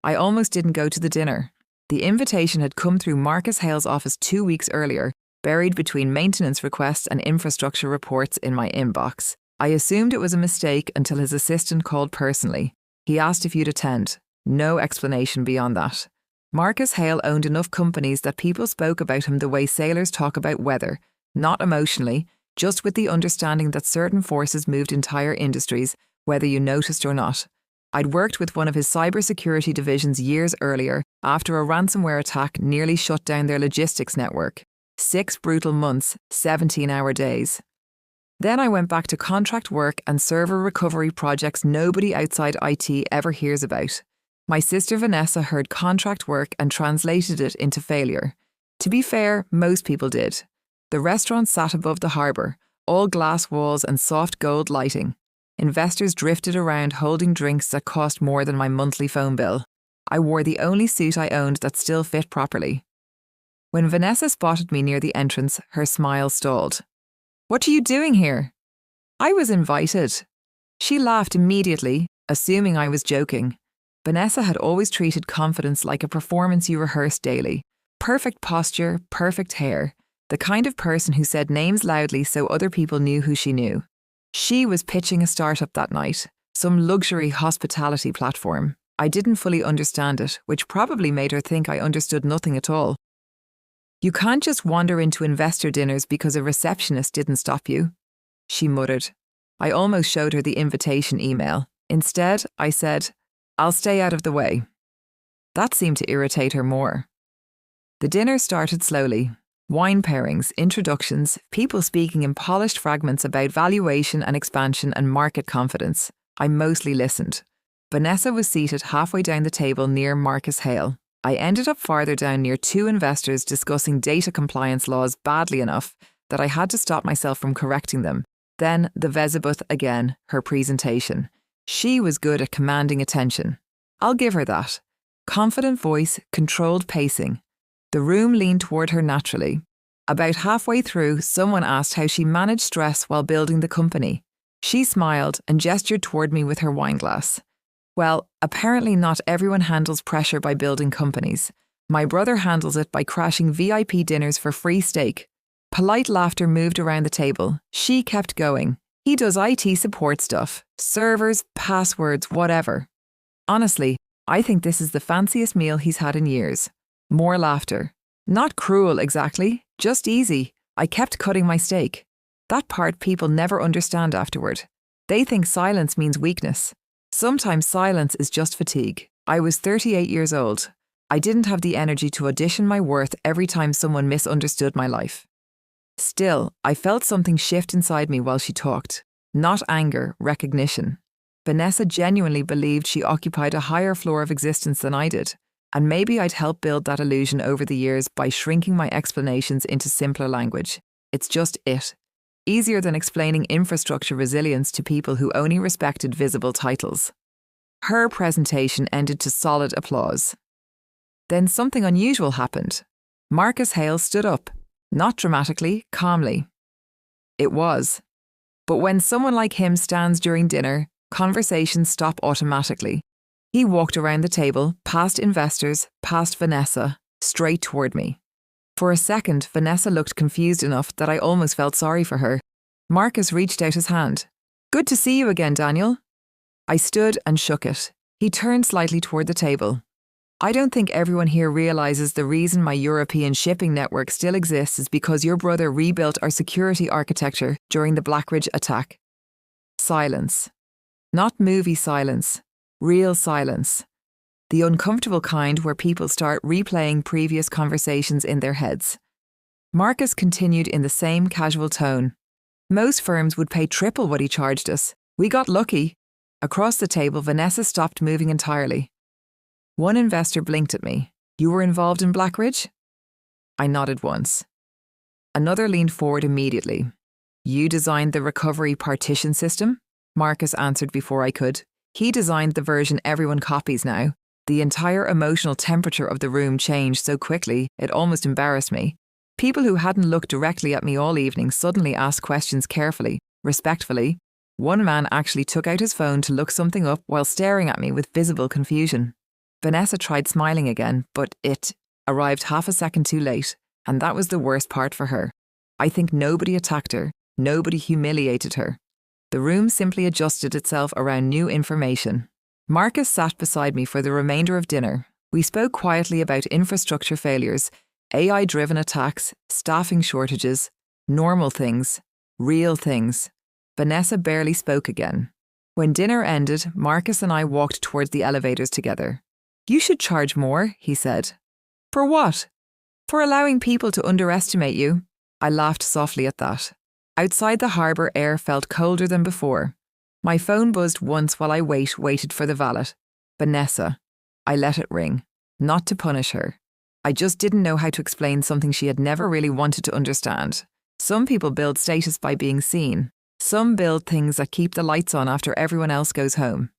I almost didn't go to the dinner. The invitation had come through Marcus Hale's office 2 weeks earlier, buried between maintenance requests and infrastructure reports in my inbox. I assumed it was a mistake until his assistant called personally. He asked if you'd attend. No explanation beyond that. Marcus Hale owned enough companies that people spoke about him the way sailors talk about weather, not emotionally, just with the understanding that certain forces moved entire industries, whether you noticed or not. I'd worked with one of his cybersecurity divisions years earlier after a ransomware attack nearly shut down their logistics network. 6 brutal months, 17-hour days. Then I went back to contract work and server recovery projects nobody outside IT ever hears about. My sister Vanessa heard contract work and translated it into failure. To be fair, most people did. The restaurant sat above the harbour, all glass walls and soft gold lighting. Investors drifted around holding drinks that cost more than my monthly phone bill. I wore the only suit I owned that still fit properly. When Vanessa spotted me near the entrance, her smile stalled. "What are you doing here?" "I was invited." She laughed immediately, assuming I was joking. Vanessa had always treated confidence like a performance you rehearsed daily. Perfect posture, perfect hair. The kind of person who said names loudly so other people knew who she knew. She was pitching a startup that night, some luxury hospitality platform. I didn't fully understand it, which probably made her think I understood nothing at all. "You can't just wander into investor dinners because a receptionist didn't stop you," she muttered. I almost showed her the invitation email. Instead, I said, "I'll stay out of the way." That seemed to irritate her more. The dinner started slowly. Wine pairings, introductions, people speaking in polished fragments about valuation and expansion and market confidence. I mostly listened. Vanessa was seated halfway down the table near Marcus Hale. I ended up farther down near 2 investors discussing data compliance laws badly enough that I had to stop myself from correcting them. Then the Vezibuth again, her presentation. She was good at commanding attention. I'll give her that. Confident voice, controlled pacing. The room leaned toward her naturally. About halfway through, someone asked how she managed stress while building the company. She smiled and gestured toward me with her wine glass. Well, apparently not everyone handles pressure by building companies. My brother handles it by crashing VIP dinners for free steak. Polite laughter moved around the table. She kept going. He does IT support stuff. Servers, passwords, whatever. Honestly, I think this is the fanciest meal he's had in years. More laughter. Not cruel exactly, just easy. I kept cutting my steak. That part people never understand afterward. They think silence means weakness. Sometimes silence is just fatigue. I was 38 years old. I didn't have the energy to audition my worth every time someone misunderstood my life. Still, I felt something shift inside me while she talked. Not anger, recognition. Vanessa genuinely believed she occupied a higher floor of existence than I did. And maybe I'd helped build that illusion over the years by shrinking my explanations into simpler language. It's just it. Easier than explaining infrastructure resilience to people who only respected visible titles. Her presentation ended to solid applause. Then something unusual happened. Marcus Hale stood up, not dramatically, calmly. It was. But when someone like him stands during dinner, conversations stop automatically. He walked around the table, past investors, past Vanessa, straight toward me. For a second, Vanessa looked confused enough that I almost felt sorry for her. Marcus reached out his hand. "Good to see you again, Daniel." I stood and shook it. He turned slightly toward the table. "I don't think everyone here realizes the reason my European shipping network still exists is because your brother rebuilt our security architecture during the Blackridge attack." Silence. Not movie silence. Real silence. The uncomfortable kind where people start replaying previous conversations in their heads. Marcus continued in the same casual tone. "Most firms would pay triple what he charged us. We got lucky." Across the table, Vanessa stopped moving entirely. One investor blinked at me. "You were involved in Blackridge?" I nodded once. Another leaned forward immediately. "You designed the recovery partition system?" Marcus answered before I could. He designed the version everyone copies now. The entire emotional temperature of the room changed so quickly, it almost embarrassed me. People who hadn't looked directly at me all evening suddenly asked questions carefully, respectfully. One man actually took out his phone to look something up while staring at me with visible confusion. Vanessa tried smiling again, but it arrived half a second too late, and that was the worst part for her. I think nobody attacked her, nobody humiliated her. The room simply adjusted itself around new information. Marcus sat beside me for the remainder of dinner. We spoke quietly about infrastructure failures, AI-driven attacks, staffing shortages, normal things, real things. Vanessa barely spoke again. When dinner ended, Marcus and I walked towards the elevators together. "You should charge more," he said. "For what?" "For allowing people to underestimate you." I laughed softly at that. Outside the harbour, air felt colder than before. My phone buzzed once while I waited for the valet. Vanessa. I let it ring. Not to punish her. I just didn't know how to explain something she had never really wanted to understand. Some people build status by being seen. Some build things that keep the lights on after everyone else goes home.